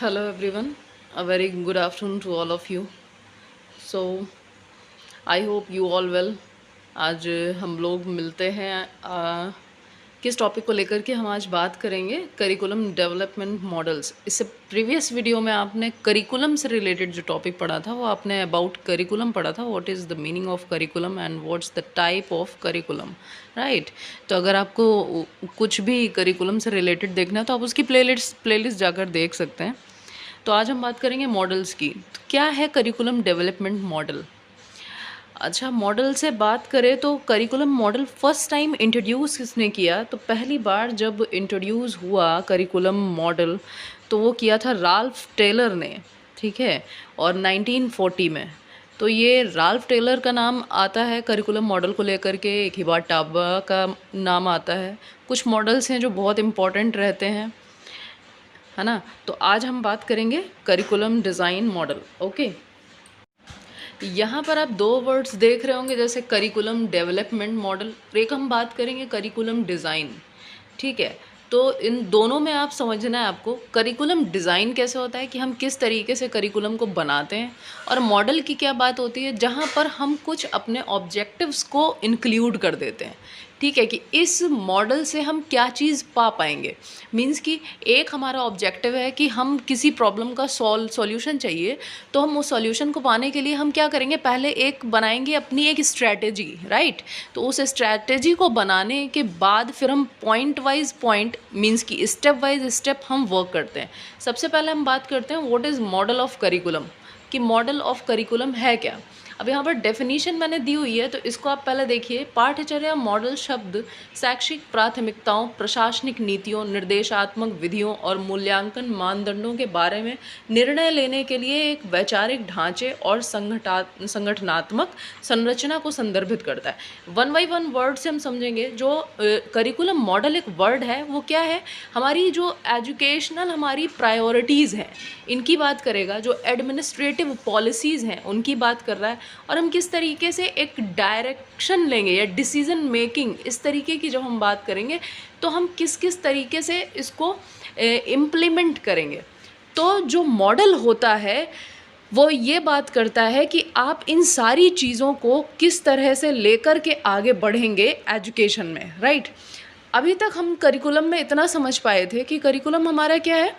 Hello everyone, a very good afternoon to all of you. So I hope you all well. आज हम लोग मिलते हैं किस टॉपिक को लेकर के हम आज बात करेंगे करिकुलम डेवलपमेंट मॉडल्स। इससे प्रीवियस वीडियो में आपने करिकुलम से रिलेटेड जो टॉपिक पढ़ा था वो आपने अबाउट करिकुलम पढ़ा था, what is the meaning of curriculum and what's the type of curriculum, right. तो अगर आपको कुछ भी करिकुलम से रिलेटेड देखना है तो आप उसकी प्लेलिस्ट जाकर देख सकते हैं। तो आज हम बात करेंगे मॉडल्स की। तो क्या है करिकुलम डेवलपमेंट मॉडल? अच्छा, मॉडल से बात करें तो curriculum model first time introduce किसने किया? तो पहली बार जब इंट्रोड्यूस हुआ करिकुलम मॉडल तो वो किया था राल्फ टेलर ने, ठीक है, और 1940 में। तो ये राल्फ टेलर का नाम आता है करिकुलम मॉडल को लेकर के, एक हिबाटाबा का नाम आता है। कुछ मॉडल्स हैं जो बहुत इम्पॉर्टेंट रहते हैं, है ना। तो आज हम बात करेंगे करिकुलम डिज़ाइन मॉडल। ओके, यहाँ पर आप दो वर्ड्स देख रहे होंगे, जैसे करिकुलम डेवलपमेंट मॉडल, एक हम बात करेंगे करिकुलम डिज़ाइन, ठीक है। तो इन दोनों में आप समझना है आपको करिकुलम डिज़ाइन कैसे होता है कि हम किस तरीके से करिकुलम को बनाते हैं, और मॉडल की क्या बात होती है जहाँ पर हम कुछ अपने ऑब्जेक्टिव्स को इंक्लूड कर देते हैं, ठीक है, कि इस मॉडल से हम क्या चीज़ पा पाएंगे। मींस कि एक हमारा ऑब्जेक्टिव है कि हम किसी प्रॉब्लम का सॉल्यूशन चाहिए, तो हम उस सॉल्यूशन को पाने के लिए हम क्या करेंगे, पहले एक बनाएंगे अपनी एक स्ट्रैटेजी, राइट। तो उस स्ट्रैटेजी को बनाने के बाद फिर हम पॉइंट वाइज पॉइंट, मींस कि स्टेप वाइज स्टेप हम वर्क करते हैं। सबसे पहले हम बात करते हैं what is model of curriculum, कि मॉडल ऑफ करिकुलम है क्या। अब यहाँ पर डेफिनेशन मैंने दी हुई है, तो इसको आप पहले देखिए। पाठ्यचर्या मॉडल शब्द शैक्षिक प्राथमिकताओं, प्रशासनिक नीतियों, निर्देशात्मक विधियों और मूल्यांकन मानदंडों के बारे में निर्णय लेने के लिए एक वैचारिक ढांचे और संगठनात्मक संरचना को संदर्भित करता है। वन बाई वन वर्ड से हम समझेंगे। जो करिकुलम मॉडल एक वर्ड है, वो क्या है, हमारी जो एजुकेशनल हमारी प्रायोरिटीज़ हैं इनकी बात करेगा, जो एडमिनिस्ट्रेटिव पॉलिसीज़ हैं उनकी बात कर रहा है, और हम किस तरीके से एक डायरेक्शन लेंगे या डिसीजन मेकिंग, इस तरीके की जब हम बात करेंगे तो हम किस किस तरीके से इसको इम्प्लीमेंट करेंगे। तो जो मॉडल होता है वो ये बात करता है कि आप इन सारी चीज़ों को किस तरह से लेकर के आगे बढ़ेंगे एजुकेशन में, राइट। अभी तक हम करिकुलम में इतना समझ पाए थे कि करिकुलम हमारा क्या है,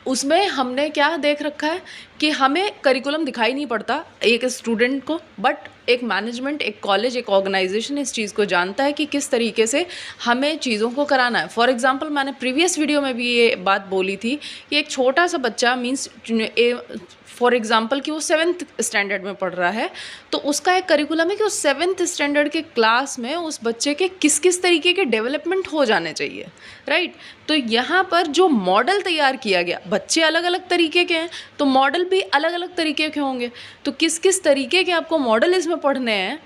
उसमें हमने क्या देख रखा है कि हमें करिकुलम दिखाई नहीं पड़ता एक स्टूडेंट को, बट एक मैनेजमेंट, एक कॉलेज, एक ऑर्गेनाइजेशन इस चीज़ को जानता है कि किस तरीके से हमें चीज़ों को कराना है। फॉर एग्जांपल, मैंने प्रीवियस वीडियो में भी ये बात बोली थी कि एक छोटा सा बच्चा, मीन्स फॉर एग्जांपल कि वो 7th स्टैंडर्ड में पढ़ रहा है, तो उसका एक करिकुलम है कि उस 7th स्टैंडर्ड के क्लास में उस बच्चे के किस किस तरीके के डेवलपमेंट हो जाने चाहिए, राइट। तो यहाँ पर जो मॉडल तैयार किया गया, बच्चे अलग अलग तरीके के हैं तो मॉडल भी अलग अलग तरीके के होंगे। तो किस किस तरीके के आपको मॉडल इसमें पढ़ने हैं,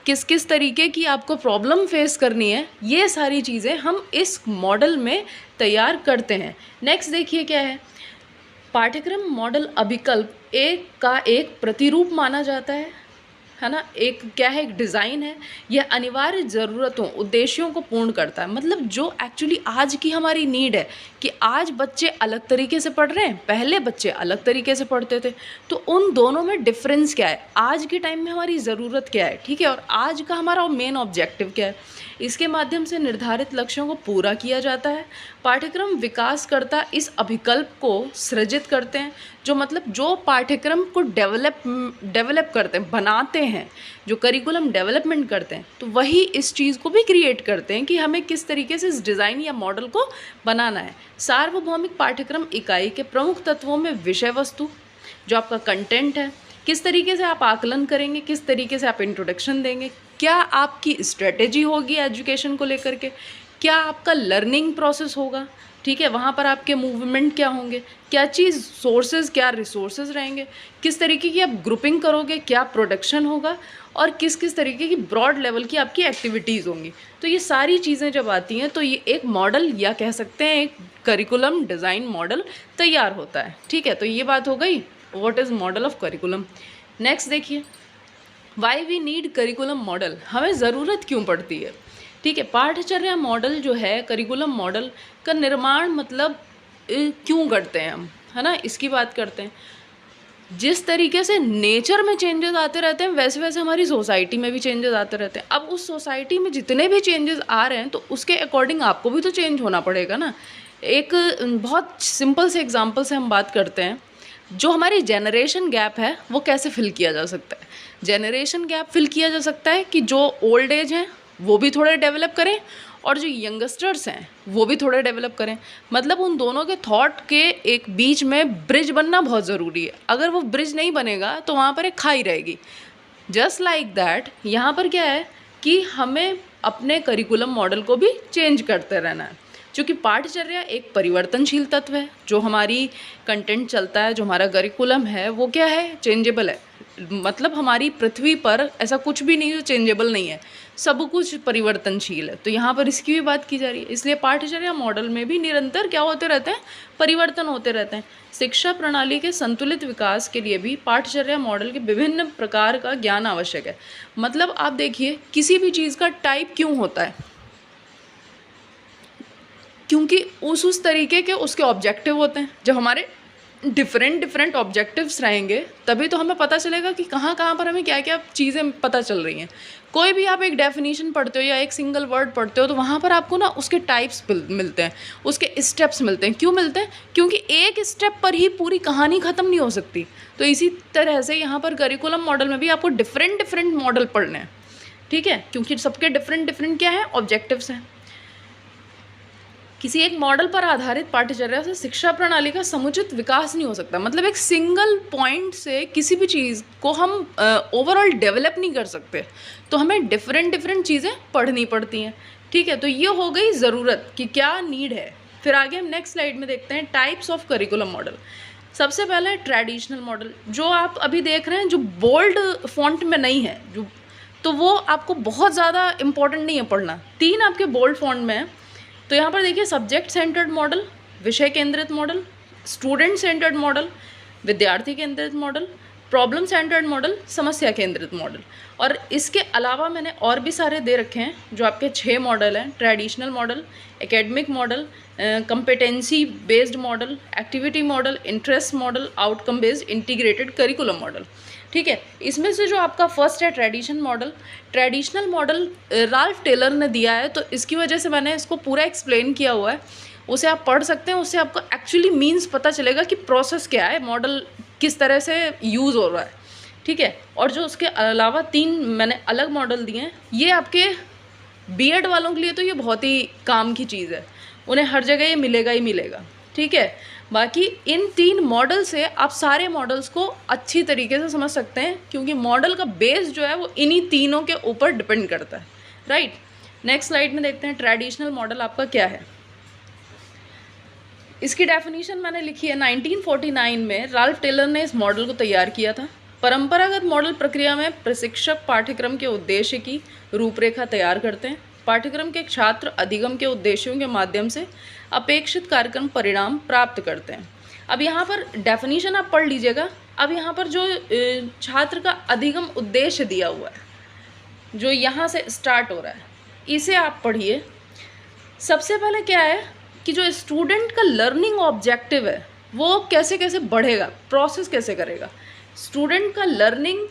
किस किस तरीके की आपको प्रॉब्लम फेस करनी है, ये सारी चीज़ें हम इस मॉडल में तैयार करते हैं। नेक्स्ट देखिए क्या है, पाठ्यक्रम मॉडल अभिकल्प एक का एक प्रतिरूप माना जाता है ना। एक क्या है, एक डिज़ाइन है। यह अनिवार्य ज़रूरतों, उद्देश्यों को पूर्ण करता है। मतलब जो एक्चुअली आज की हमारी नीड है कि आज बच्चे अलग तरीके से पढ़ रहे हैं, पहले बच्चे अलग तरीके से पढ़ते थे, तो उन दोनों में डिफरेंस क्या है, आज के टाइम में हमारी ज़रूरत क्या है, ठीक है, और आज का हमारा मेन ऑब्जेक्टिव क्या है। इसके माध्यम से निर्धारित लक्ष्यों को पूरा किया जाता है। पाठ्यक्रम विकासकर्ता इस अभिकल्प को सृजित करते हैं, जो मतलब जो पाठ्यक्रम को डेवलप करते हैं, बनाते हैं, जो करिकुलम डेवलपमेंट करते हैं, तो वही इस चीज़ को भी क्रिएट करते हैं कि हमें किस तरीके से इस डिज़ाइन या मॉडल को बनाना है। सार्वभौमिक पाठ्यक्रम इकाई के प्रमुख तत्वों में विषय वस्तु, जो आपका कंटेंट है, किस तरीके से आप आकलन करेंगे, किस तरीके से आप इंट्रोडक्शन देंगे, क्या आपकी स्ट्रेटेजी होगी एजुकेशन को लेकर के, क्या आपका लर्निंग प्रोसेस होगा, ठीक है, वहाँ पर आपके मूवमेंट क्या होंगे, क्या चीज़ सोर्सेज, क्या रिसोर्सेज रहेंगे, किस तरीके की आप ग्रुपिंग करोगे, क्या प्रोडक्शन होगा, और किस किस तरीके की ब्रॉड लेवल की आपकी एक्टिविटीज़ होंगी। तो ये सारी चीज़ें जब आती हैं तो ये एक मॉडल, या कह सकते हैं एक करिकुलम डिज़ाइन मॉडल तैयार होता है, ठीक है। तो ये बात हो गई what is model of curriculum. Next देखिए, why we need curriculum model, हमें ज़रूरत क्यों पड़ती है, ठीक है। पाठ्यचर्या मॉडल जो है, करिकुलम मॉडल का निर्माण मतलब क्यों करते हैं हम, है ना, इसकी बात करते हैं। जिस तरीके से नेचर में चेंजेस आते रहते हैं वैसे वैसे हमारी सोसाइटी में भी चेंजेस आते रहते हैं। अब उस सोसाइटी में जितने भी चेंजेस आ रहे हैं तो उसके अकॉर्डिंग आपको भी तो चेंज होना पड़ेगा ना। एक बहुत सिंपल से एग्जांपल से हम बात करते हैं, जो हमारी जनरेशन गैप है वो कैसे फिल किया जा सकता है। जनरेशन गैप फिल किया जा सकता है कि जो ओल्ड एज हैं वो भी थोड़े डेवलप करें और जो यंगस्टर्स हैं वो भी थोड़े डेवलप करें। मतलब उन दोनों के थॉट के एक बीच में ब्रिज बनना बहुत ज़रूरी है। अगर वो ब्रिज नहीं बनेगा तो वहाँ पर एक खाई रहेगी। जस्ट लाइक दैट यहाँ पर क्या है कि हमें अपने करिकुलम मॉडल को भी चेंज करते रहना है, क्योंकि पाठचर्या एक परिवर्तनशील तत्व है। जो हमारी कंटेंट चलता है, जो हमारा करिकुलम है वो क्या है, चेंजेबल है। मतलब हमारी पृथ्वी पर ऐसा कुछ भी नहीं जो चेंजेबल नहीं है, सब कुछ परिवर्तनशील है। तो यहाँ पर इसकी भी बात की जा रही है। इसलिए पाठचर्या मॉडल में भी निरंतर क्या होते रहते हैं, परिवर्तन होते रहते हैं। शिक्षा प्रणाली के संतुलित विकास के लिए भी पाठचर्या मॉडल के विभिन्न प्रकार का ज्ञान आवश्यक है। मतलब आप देखिए, किसी भी चीज़ का टाइप क्यों होता है, क्योंकि उस तरीके के उसके ऑब्जेक्टिव होते हैं। जब हमारे डिफरेंट ऑब्जेक्टिव्स रहेंगे तभी तो हमें पता चलेगा कि कहाँ कहाँ पर हमें क्या क्या चीज़ें पता चल रही हैं। कोई भी आप एक डेफिनेशन पढ़ते हो या एक सिंगल वर्ड पढ़ते हो तो वहाँ पर आपको ना उसके टाइप्स मिलते हैं, उसके स्टेप्स मिलते हैं। क्यों मिलते हैं? क्योंकि एक स्टेप पर ही पूरी कहानी ख़त्म नहीं हो सकती। तो इसी तरह से यहाँ पर करिकुलम मॉडल में भी आपको डिफरेंट मॉडल पढ़ने हैं, ठीक है, क्योंकि सबके डिफरेंट क्या है, ऑब्जेक्टिव्स हैं। किसी एक मॉडल पर आधारित पाठ्यचर्या से शिक्षा प्रणाली का समुचित विकास नहीं हो सकता। मतलब एक सिंगल पॉइंट से किसी भी चीज़ को हम ओवरऑल डेवलप नहीं कर सकते। तो हमें डिफरेंट चीज़ें पढ़नी पड़ती हैं, ठीक है। तो ये हो गई ज़रूरत कि क्या नीड है। फिर आगे हम नेक्स्ट स्लाइड में देखते हैं टाइप्स ऑफ करिकुलम मॉडल। सबसे पहले है ट्रेडिशनल मॉडल, जो आप अभी देख रहे हैं, जो बोल्ड फॉन्ट में नहीं है, जो तो वो आपको बहुत ज़्यादा इम्पोर्टेंट नहीं है पढ़ना। 3 आपके बोल्ड फॉन्ट में है। तो यहाँ पर देखिए, सब्जेक्ट सेंटर्ड मॉडल, विषय केंद्रित मॉडल, स्टूडेंट सेंटर्ड मॉडल, विद्यार्थी केंद्रित मॉडल, प्रॉब्लम सेंटर्ड मॉडल, समस्या केंद्रित मॉडल। और इसके अलावा मैंने और भी सारे दे रखे हैं जो आपके 6 मॉडल हैं। Traditional model, academic model, competency based model, activity model, interest model, outcome based integrated curriculum model, ठीक है। इसमें से जो आपका फर्स्ट है ट्रेडिशनल मॉडल राल्फ टेलर ने दिया है, तो इसकी वजह से मैंने इसको पूरा एक्सप्लेन किया हुआ है। उसे आप पढ़ सकते हैं, उससे आपको एक्चुअली मीन्स पता चलेगा कि प्रोसेस क्या है, मॉडल किस तरह से यूज़ हो रहा है, ठीक है। और जो उसके अलावा 3 मैंने अलग मॉडल दिए हैं, ये आपके बीएड वालों के लिए तो ये बहुत ही काम की चीज़ है, उन्हें हर जगह ये मिलेगा ही मिलेगा, ठीक है। बाकी इन 3 मॉडल से आप सारे मॉडल्स को अच्छी तरीके से समझ सकते हैं, क्योंकि मॉडल का बेस जो है वो इन्हीं तीनों के ऊपर डिपेंड करता है, राइट। नेक्स्ट स्लाइड में देखते हैं ट्रेडिशनल मॉडल आपका क्या है। इसकी डेफिनेशन मैंने लिखी है। 1949 में राल्फ टेलर ने इस मॉडल को तैयार किया था। परंपरागत मॉडल प्रक्रिया में प्रशिक्षक पाठ्यक्रम के उद्देश्य की रूपरेखा तैयार करते हैं। पाठ्यक्रम के छात्र अधिगम के उद्देश्यों के माध्यम से अपेक्षित कार्यक्रम परिणाम प्राप्त करते हैं। अब यहाँ पर डेफिनेशन आप पढ़ लीजिएगा। अब यहाँ पर जो छात्र का अधिगम उद्देश्य दिया हुआ है, जो यहाँ से स्टार्ट हो रहा है, इसे आप पढ़िए। सबसे पहले क्या है कि जो स्टूडेंट का लर्निंग ऑब्जेक्टिव है वो कैसे कैसे बढ़ेगा, प्रोसेस कैसे करेगा। स्टूडेंट का लर्निंग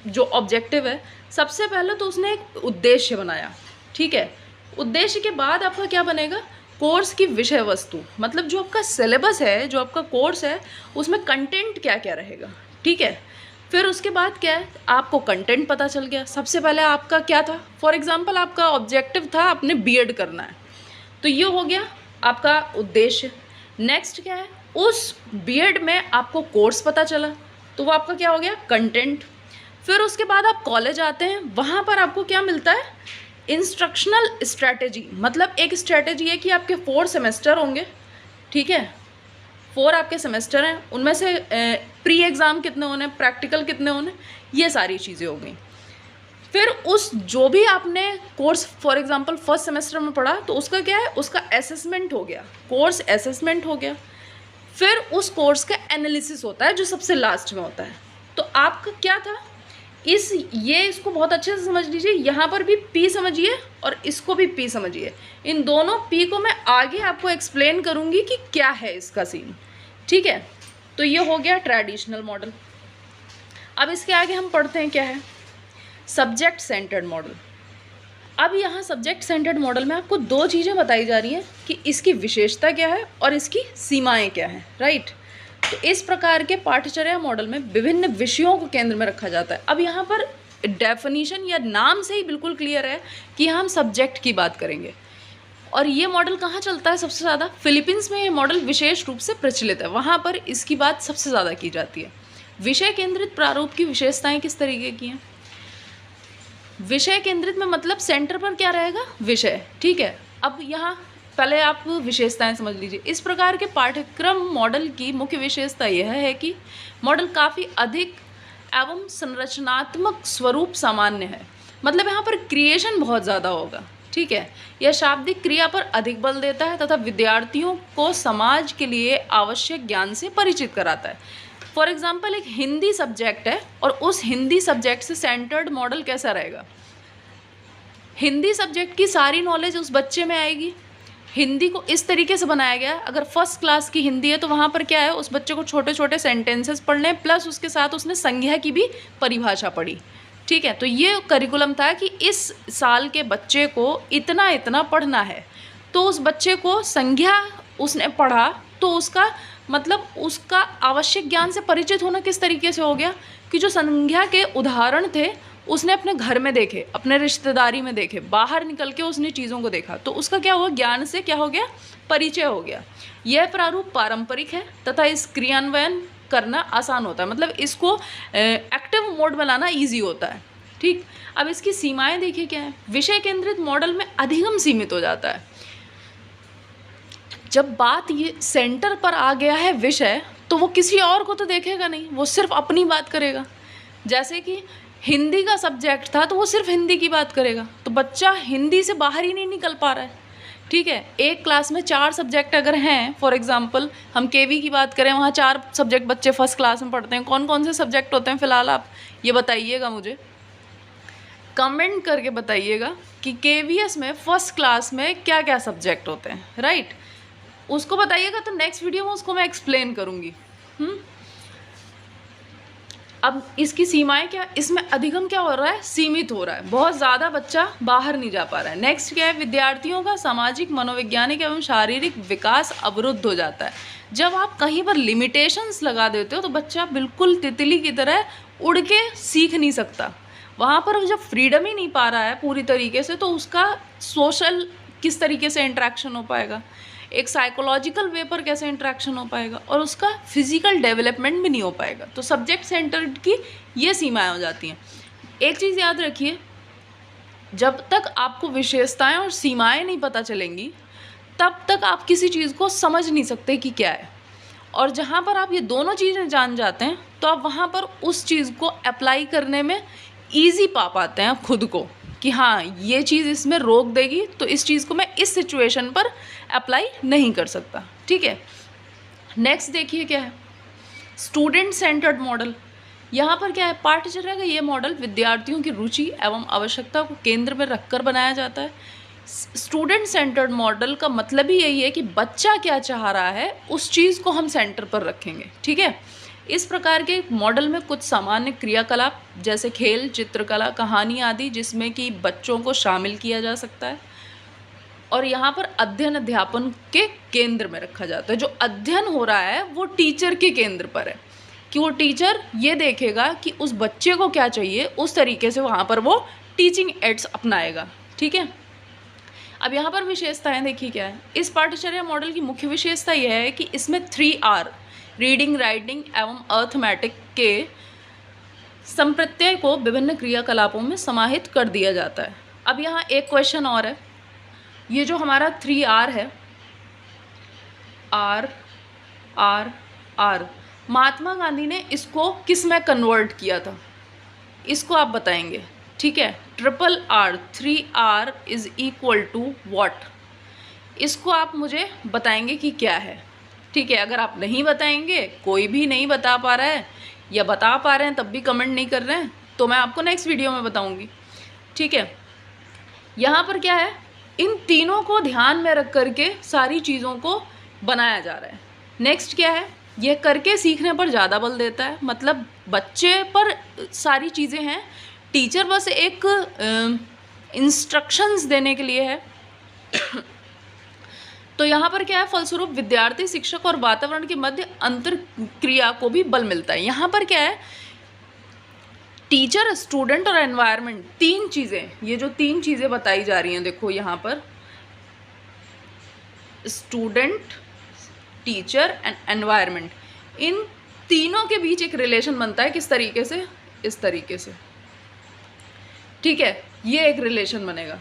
जो ऑब्जेक्टिव है, सबसे पहले तो उसने एक उद्देश्य बनाया, ठीक है। उद्देश्य के बाद आपका क्या बनेगा, कोर्स की विषय वस्तु, मतलब जो आपका सिलेबस है, जो आपका कोर्स है, उसमें कंटेंट क्या क्या रहेगा, ठीक है। फिर उसके बाद क्या है, आपको कंटेंट पता चल गया। सबसे पहले आपका क्या था, फॉर एग्जांपल आपका ऑब्जेक्टिव था अपने बीएड करना है, तो ये हो गया आपका उद्देश्य। नेक्स्ट क्या है, उस बीएड में आपको कोर्स पता चला, तो वो आपका क्या हो गया, कंटेंट। फिर उसके बाद आप कॉलेज आते हैं, वहाँ पर आपको क्या मिलता है, इंस्ट्रक्शनल स्ट्रैटेजी। मतलब एक स्ट्रैटेजी है कि आपके 4 सेमेस्टर होंगे, ठीक है, 4 आपके सेमेस्टर हैं, उनमें से प्री एग्ज़ाम कितने होने, प्रैक्टिकल कितने होने, ये सारी चीज़ें हो गई। फिर उस जो भी आपने course for example first semester में पढ़ा, तो उसका क्या है, उसका असेसमेंट हो गया, कोर्स असेसमेंट हो गया। फिर उस कोर्स का एनालिसिस होता है जो सबसे लास्ट में होता है। तो आपका क्या था, इसको बहुत अच्छे से समझ लीजिए। यहाँ पर भी पी समझिए और इसको भी पी समझिए। इन दोनों पी को मैं आगे आपको एक्सप्लेन करूँगी कि क्या है इसका सीन, ठीक है, तो ये हो गया ट्रेडिशनल मॉडल। अब इसके आगे हम पढ़ते हैं क्या है, सब्जेक्ट सेंटर्ड मॉडल। अब यहाँ सब्जेक्ट सेंटर्ड मॉडल में आपको दो चीज़ें बताई जा रही हैं कि इसकी विशेषता क्या है और इसकी सीमाएं क्या हैं, राइट। तो इस प्रकार के पाठ्यचर्या मॉडल में विभिन्न विषयों को केंद्र में रखा जाता है। अब यहाँ पर डेफिनेशन या नाम से ही बिल्कुल क्लियर है कि हम सब्जेक्ट की बात करेंगे। और ये मॉडल कहाँ चलता है सबसे ज़्यादा, फिलीपींस में ये मॉडल विशेष रूप से प्रचलित है, वहाँ पर इसकी बात सबसे ज़्यादा की जाती है। विषय केंद्रित प्रारूप की विशेषताएं किस तरीके की हैं, विषय केंद्रित में मतलब सेंटर पर क्या रहेगा, विषय, ठीक है। अब यहाँ पहले आप विशेषताएं समझ लीजिए। इस प्रकार के पाठ्यक्रम मॉडल की मुख्य विशेषता यह है कि मॉडल काफ़ी अधिक एवं संरचनात्मक स्वरूप सामान्य है, मतलब यहाँ पर क्रिएशन बहुत ज़्यादा होगा, ठीक है। यह शाब्दिक क्रिया पर अधिक बल देता है तथा विद्यार्थियों को समाज के लिए आवश्यक ज्ञान से परिचित कराता है। फॉर एग्जाम्पल एक हिंदी सब्जेक्ट है और उस हिंदी सब्जेक्ट से सेंटर्ड मॉडल कैसा रहेगा, हिंदी सब्जेक्ट की सारी नॉलेज उस बच्चे में आएगी। हिंदी को इस तरीके से बनाया गया, अगर फर्स्ट क्लास की हिंदी है तो वहाँ पर क्या है, उस बच्चे को छोटे छोटे सेंटेंसेस पढ़ने प्लस उसके साथ उसने संज्ञा की भी परिभाषा पढ़ी, ठीक है। तो ये करिकुलम था कि इस साल के बच्चे को इतना इतना पढ़ना है, तो उस बच्चे को संज्ञा उसने पढ़ा तो उसका मतलब उसका आवश्यक ज्ञान से परिचित होना किस तरीके से हो गया कि जो संज्ञा के उदाहरण थे उसने अपने घर में देखे, अपने रिश्तेदारी में देखे, बाहर निकल के उसने चीज़ों को देखा, तो उसका क्या हुआ, ज्ञान से क्या हो गया, परिचय हो गया। यह प्रारूप पारंपरिक है तथा इस क्रियान्वयन करना आसान होता है, मतलब इसको एक्टिव मोड में लाना ईजी होता है, ठीक। अब इसकी सीमाएं देखिए क्या है, विषय केंद्रित मॉडल में अधिगम सीमित हो जाता है। जब बात ये सेंटर पर आ गया है विषय, तो वो किसी और को तो देखेगा नहीं, वो सिर्फ अपनी बात करेगा। जैसे कि हिंदी का सब्जेक्ट था तो वो सिर्फ हिंदी की बात करेगा, तो बच्चा हिंदी से बाहर ही नहीं निकल पा रहा है, ठीक है। एक क्लास में 4 सब्जेक्ट अगर हैं, फॉर एग्जांपल हम केवी की बात करें, वहाँ 4 सब्जेक्ट बच्चे फर्स्ट क्लास में पढ़ते हैं। कौन कौन से सब्जेक्ट होते हैं फिलहाल आप ये बताइएगा, मुझे कमेंट करके बताइएगा कि केवीएस में फर्स्ट क्लास में क्या क्या सब्जेक्ट होते हैं, राइट। उसको बताइएगा तो नेक्स्ट वीडियो में उसको मैं एक्सप्लेन करूँगी। अब इसकी सीमाएं क्या, इसमें अधिगम क्या हो रहा है, सीमित हो रहा है, बहुत ज़्यादा बच्चा बाहर नहीं जा पा रहा है। नेक्स्ट क्या है, विद्यार्थियों का सामाजिक मनोवैज्ञानिक एवं शारीरिक विकास अवरुद्ध हो जाता है। जब आप कहीं पर लिमिटेशंस लगा देते हो तो बच्चा बिल्कुल तितली की तरह उड़ के सीख नहीं सकता। वहाँ पर जब फ्रीडम ही नहीं पा रहा है पूरी तरीके से, तो उसका सोशल किस तरीके से इंट्रैक्शन हो पाएगा, एक साइकोलॉजिकल वे पर कैसे इंट्रैक्शन हो पाएगा, और उसका फिजिकल डेवलपमेंट भी नहीं हो पाएगा। तो सब्जेक्ट सेंटर्ड की ये सीमाएं हो जाती हैं। एक चीज़ याद रखिए, जब तक आपको विशेषताएं और सीमाएं नहीं पता चलेंगी तब तक आप किसी चीज़ को समझ नहीं सकते कि क्या है। और जहाँ पर आप ये दोनों चीज़ें जान जाते हैं तो आप वहाँ पर उस चीज़ को अप्लाई करने में ईजी पा पाते हैं खुद को, कि हाँ ये चीज़ इसमें रोक देगी तो इस चीज़ को मैं इस सिचुएशन पर अप्लाई नहीं कर सकता, ठीक है। नेक्स्ट देखिए क्या है, स्टूडेंट सेंटर्ड मॉडल। यहाँ पर क्या है, पाठ्यचर्या का ये मॉडल विद्यार्थियों की रुचि एवं आवश्यकता को केंद्र में रखकर बनाया जाता है। स्टूडेंट सेंटर्ड मॉडल का मतलब ही यही है कि बच्चा क्या चाह रहा है उस चीज़ को हम सेंटर पर रखेंगे, ठीक है। इस प्रकार के मॉडल में कुछ सामान्य क्रियाकलाप जैसे खेल, चित्रकला, कहानी आदि जिसमें कि बच्चों को शामिल किया जा सकता है, और यहाँ पर अध्ययन अध्यापन के केंद्र में रखा जाता है। जो अध्ययन हो रहा है वो टीचर के केंद्र पर है, कि वो टीचर ये देखेगा कि उस बच्चे को क्या चाहिए, उस तरीके से वहाँ पर वो टीचिंग एड्स अपनाएगा, ठीक है। अब यहाँ पर विशेषताएं देखिए क्या है, इस पाठ्यचर्या मॉडल की मुख्य विशेषता यह है कि इसमें 3R रीडिंग, राइटिंग एवं अर्थमेटिक के संप्रत्यय को विभिन्न क्रियाकलापों में समाहित कर दिया जाता है। अब यहाँ एक क्वेश्चन और है, ये जो हमारा 3R है, R R R, Mahatma Gandhi ने इसको किस में कन्वर्ट किया था, इसको आप बताएंगे, ठीक है। RRR 3R is equal to what, इसको आप मुझे बताएंगे कि क्या है, ठीक है। अगर आप नहीं बताएंगे, कोई भी नहीं बता पा रहा है या बता पा रहे हैं तब भी कमेंट नहीं कर रहे हैं, तो मैं आपको नेक्स्ट वीडियो में बताऊंगी, ठीक है। यहाँ पर क्या है, इन तीनों को ध्यान में रख करके सारी चीज़ों को बनाया जा रहा है। नेक्स्ट क्या है, ये करके सीखने पर ज़्यादा बल देता है, मतलब बच्चे पर सारी चीज़ें हैं, टीचर बस एक इंस्ट्रक्शंस देने के लिए है। तो यहाँ पर क्या है, फलस्वरूप विद्यार्थी, शिक्षक और वातावरण के मध्य अंतर क्रिया को भी बल मिलता है। यहाँ पर क्या है, टीचर, स्टूडेंट और एनवायरनमेंट, तीन चीज़ें, ये जो तीन चीज़ें बताई जा रही हैं, देखो यहाँ पर स्टूडेंट, टीचर एंड एनवायरनमेंट, इन तीनों के बीच एक रिलेशन बनता है। किस तरीके से, इस तरीके से, ठीक है, ये एक रिलेशन बनेगा,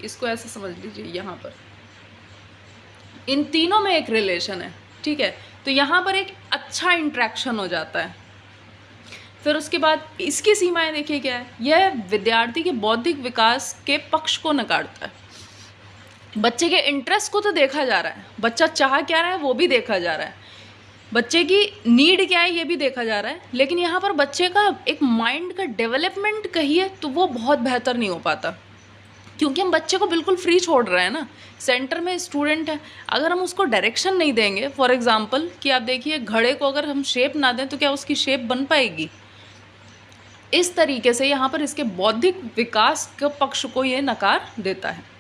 इसको ऐसे समझ लीजिए, यहाँ पर इन तीनों में एक रिलेशन है, ठीक है। तो यहाँ पर एक अच्छा इंट्रैक्शन हो जाता है। फिर उसके बाद इसकी सीमाएं देखिए क्या है, यह विद्यार्थी के बौद्धिक विकास के पक्ष को नकारता है। बच्चे के इंटरेस्ट को तो देखा जा रहा है, बच्चा चाह क्या रहा है वो भी देखा जा रहा है, बच्चे की नीड क्या है ये भी देखा जा रहा है, लेकिन यहाँ पर बच्चे का एक माइंड का डेवलपमेंट कहिए तो वो बहुत बेहतर नहीं हो पाता, क्योंकि हम बच्चे को बिल्कुल फ्री छोड़ रहे हैं ना। सेंटर में स्टूडेंट है, अगर हम उसको डायरेक्शन नहीं देंगे, फॉर एग्जांपल कि आप देखिए घड़े को अगर हम शेप ना दें तो क्या उसकी शेप बन पाएगी। इस तरीके से यहाँ पर इसके बौद्धिक विकास के पक्ष को ये नकार देता है।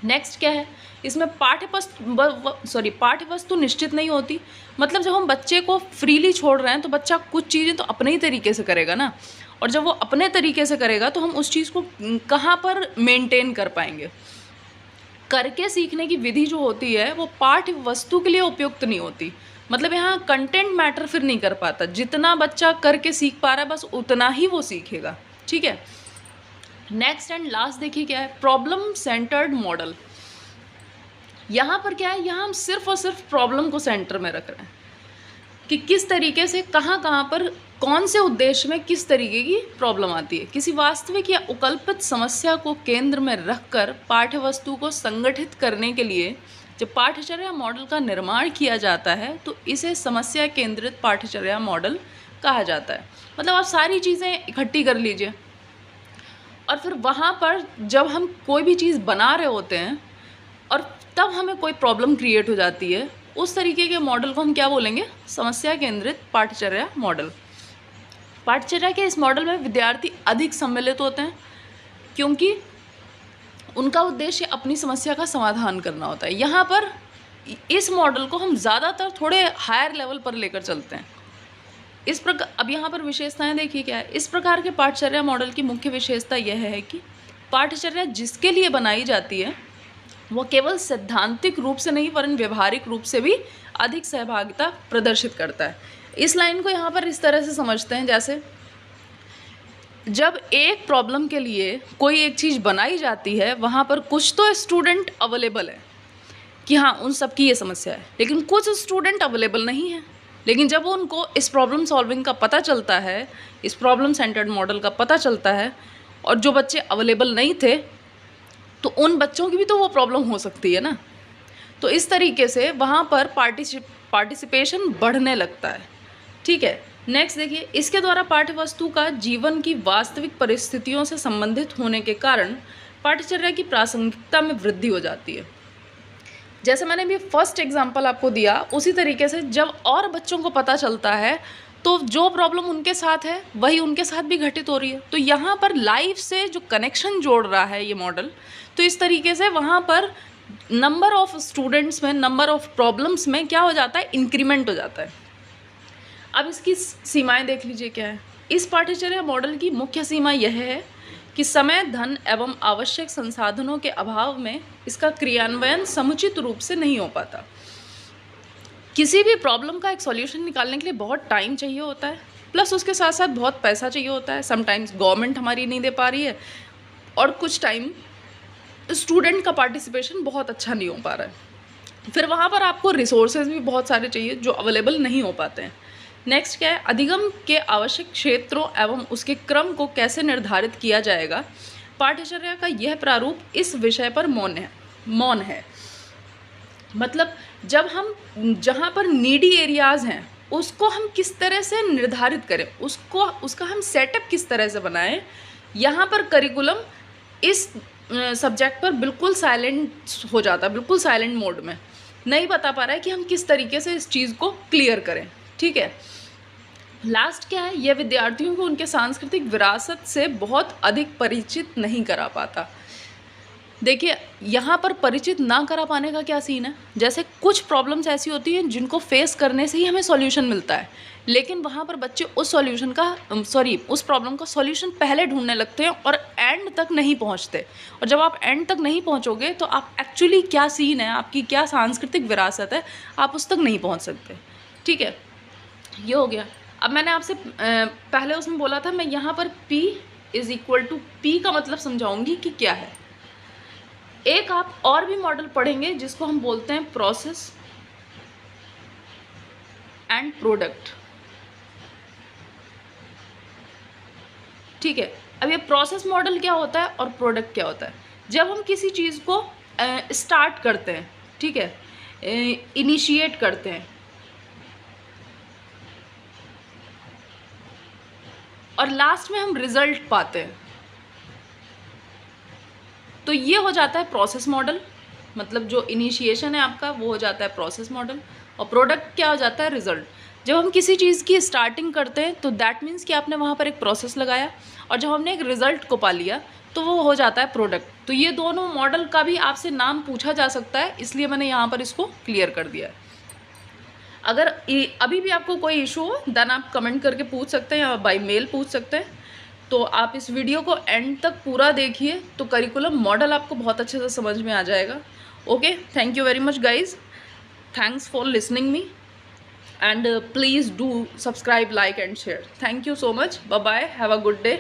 नेक्स्ट क्या है, इसमें पाठ्यवस्तु निश्चित नहीं होती, मतलब जब हम बच्चे को फ्रीली छोड़ रहे हैं तो बच्चा कुछ चीज़ें तो अपने ही तरीके से करेगा ना, और जब वो अपने तरीके से करेगा तो हम उस चीज़ को कहाँ पर मेंटेन कर पाएंगे। करके सीखने की विधि जो होती है वो पाठ्य वस्तु के लिए उपयुक्त नहीं होती, मतलब यहाँ कंटेंट मैटर फिर नहीं कर पाता, जितना बच्चा करके सीख पा रहा है बस उतना ही वो सीखेगा, ठीक है। नेक्स्ट एंड लास्ट देखिए क्या है, प्रॉब्लम सेंटर्ड मॉडल। यहाँ पर क्या है, यहाँ हम सिर्फ और सिर्फ प्रॉब्लम को सेंटर में रख रहे हैं कि किस तरीके से कहाँ कहाँ पर कौन से उद्देश्य में किस तरीके की प्रॉब्लम आती है। किसी वास्तविक या उकल्पित समस्या को केंद्र में रखकर पाठ्यवस्तु को संगठित करने के लिए जब पाठ्यचर्या मॉडल का निर्माण किया जाता है तो इसे समस्या केंद्रित पाठ्यचर्या मॉडल कहा जाता है। मतलब आप सारी चीज़ें इकट्ठी कर लीजिए और फिर वहाँ पर जब हम कोई भी चीज़ बना रहे होते हैं और तब हमें कोई प्रॉब्लम क्रिएट हो जाती है, उस तरीके के मॉडल को हम क्या बोलेंगे, समस्या केंद्रित पाठ्यचर्या मॉडल। पाठ्यचर्या के इस मॉडल में विद्यार्थी अधिक सम्मिलित होते हैं क्योंकि उनका उद्देश्य अपनी समस्या का समाधान करना होता है। यहाँ पर इस मॉडल को हम ज़्यादातर थोड़े हायर लेवल पर लेकर चलते हैं। इस प्रकार अब यहाँ पर विशेषताएं देखिए क्या है, इस प्रकार के पाठ्यचर्या मॉडल की मुख्य विशेषता यह है कि पाठ्यचर्या जिसके लिए बनाई जाती है वो केवल सैद्धांतिक रूप से नहीं वरन व्यवहारिक रूप से भी अधिक सहभागिता प्रदर्शित करता है। इस लाइन को यहाँ पर इस तरह से समझते हैं, जैसे जब एक प्रॉब्लम के लिए कोई एक चीज़ बनाई जाती है वहाँ पर कुछ तो स्टूडेंट अवेलेबल है कि हाँ उन सब की ये समस्या है, लेकिन कुछ स्टूडेंट अवेलेबल नहीं है। लेकिन जब उनको इस प्रॉब्लम सॉल्विंग का पता चलता है, इस प्रॉब्लम सेंटर्ड मॉडल का पता चलता है, और जो बच्चे अवेलेबल नहीं थे तो उन बच्चों की भी तो वो प्रॉब्लम हो सकती है ना। तो इस तरीके से वहाँ पर पार्टिसिपेशन बढ़ने लगता है, ठीक है। नेक्स्ट देखिए, इसके द्वारा पाठ्यवस्तु का जीवन की वास्तविक परिस्थितियों से संबंधित होने के कारण पाठ्यचर्या की प्रासंगिकता में वृद्धि हो जाती है। जैसे मैंने भी फर्स्ट एग्जांपल आपको दिया, उसी तरीके से जब और बच्चों को पता चलता है तो जो प्रॉब्लम उनके साथ है वही उनके साथ भी घटित हो रही है। तो यहाँ पर लाइफ से जो कनेक्शन जोड़ रहा है ये मॉडल, तो इस तरीके से वहाँ पर नंबर ऑफ स्टूडेंट्स में, नंबर ऑफ प्रॉब्लम्स में क्या हो जाता है, इंक्रीमेंट हो जाता है। अब इसकी सीमाएं देख लीजिए क्या है। इस पाठ्यचर्या मॉडल की मुख्य सीमा यह है कि समय, धन एवं आवश्यक संसाधनों के अभाव में इसका क्रियान्वयन समुचित रूप से नहीं हो पाता। किसी भी प्रॉब्लम का एक सॉल्यूशन निकालने के लिए बहुत टाइम चाहिए होता है, प्लस उसके साथ साथ बहुत पैसा चाहिए होता है। समटाइम्स गवर्नमेंट हमारी नहीं दे पा रही है, और कुछ टाइम स्टूडेंट का पार्टिसिपेशन बहुत अच्छा नहीं हो पा रहा है। फिर वहाँ पर आपको रिसोर्सेज भी बहुत सारे चाहिए जो अवेलेबल नहीं हो पाते हैं। नेक्स्ट क्या है, अधिगम के आवश्यक क्षेत्रों एवं उसके क्रम को कैसे निर्धारित किया जाएगा। पाठ्यचर्या का यह प्रारूप इस विषय पर मौन है। मतलब जब हम जहाँ पर नीडी एरियाज़ हैं उसको हम किस तरह से निर्धारित करें, उसका हम सेटअप किस तरह से बनाएं। यहाँ पर करिकुलम इस सब्जेक्ट पर बिल्कुल साइलेंट हो जाता है, बिल्कुल साइलेंट मोड में नहीं बता पा रहा है कि हम किस तरीके से इस चीज़ को क्लियर करें। ठीक है। लास्ट क्या है, यह विद्यार्थियों को उनके सांस्कृतिक विरासत से बहुत अधिक परिचित नहीं करा पाता। देखिए यहाँ पर परिचित ना करा पाने का क्या सीन है, जैसे कुछ प्रॉब्लम्स ऐसी होती हैं जिनको फेस करने से ही हमें सॉल्यूशन मिलता है, लेकिन वहाँ पर बच्चे उस सॉल्यूशन का उस प्रॉब्लम का सॉल्यूशन पहले ढूंढने लगते हैं और एंड तक नहीं पहुँचते। और जब आप एंड तक नहीं पहुँचोगे तो आप एक्चुअली क्या सीन है, आपकी क्या सांस्कृतिक विरासत है, आप उस तक नहीं पहुँच सकते। ठीक है, ये हो गया। अब मैंने आपसे पहले उसमें बोला था, मैं यहाँ पर P = P का मतलब समझाऊंगी कि क्या है। एक आप और भी मॉडल पढ़ेंगे जिसको हम बोलते हैं प्रोसेस एंड प्रोडक्ट। ठीक है, अब ये प्रोसेस मॉडल क्या होता है और प्रोडक्ट क्या होता है। जब हम किसी चीज़ को स्टार्ट करते हैं, ठीक है, इनिशिएट करते हैं और लास्ट में हम रिजल्ट पाते हैं, तो ये हो जाता है प्रोसेस मॉडल। मतलब जो इनिशिएशन है आपका वो हो जाता है प्रोसेस मॉडल, और प्रोडक्ट क्या हो जाता है, रिजल्ट। जब हम किसी चीज़ की स्टार्टिंग करते हैं तो दैट मीन्स कि आपने वहाँ पर एक प्रोसेस लगाया, और जब हमने एक रिजल्ट को पा लिया तो वो हो जाता है प्रोडक्ट। तो ये दोनों मॉडल का भी आपसे नाम पूछा जा सकता है, इसलिए मैंने यहाँ पर इसको क्लियर कर दिया है। अगर अभी भी आपको कोई इशू हो देन आप कमेंट करके पूछ सकते हैं या बाय मेल पूछ सकते हैं। तो आप इस वीडियो को एंड तक पूरा देखिए, तो करिकुलम मॉडल आपको बहुत अच्छे से समझ में आ जाएगा। Okay, thank you very much guys, thanks for listening me, and please do subscribe, like and share. Thank you so much. Bye bye, have a good day.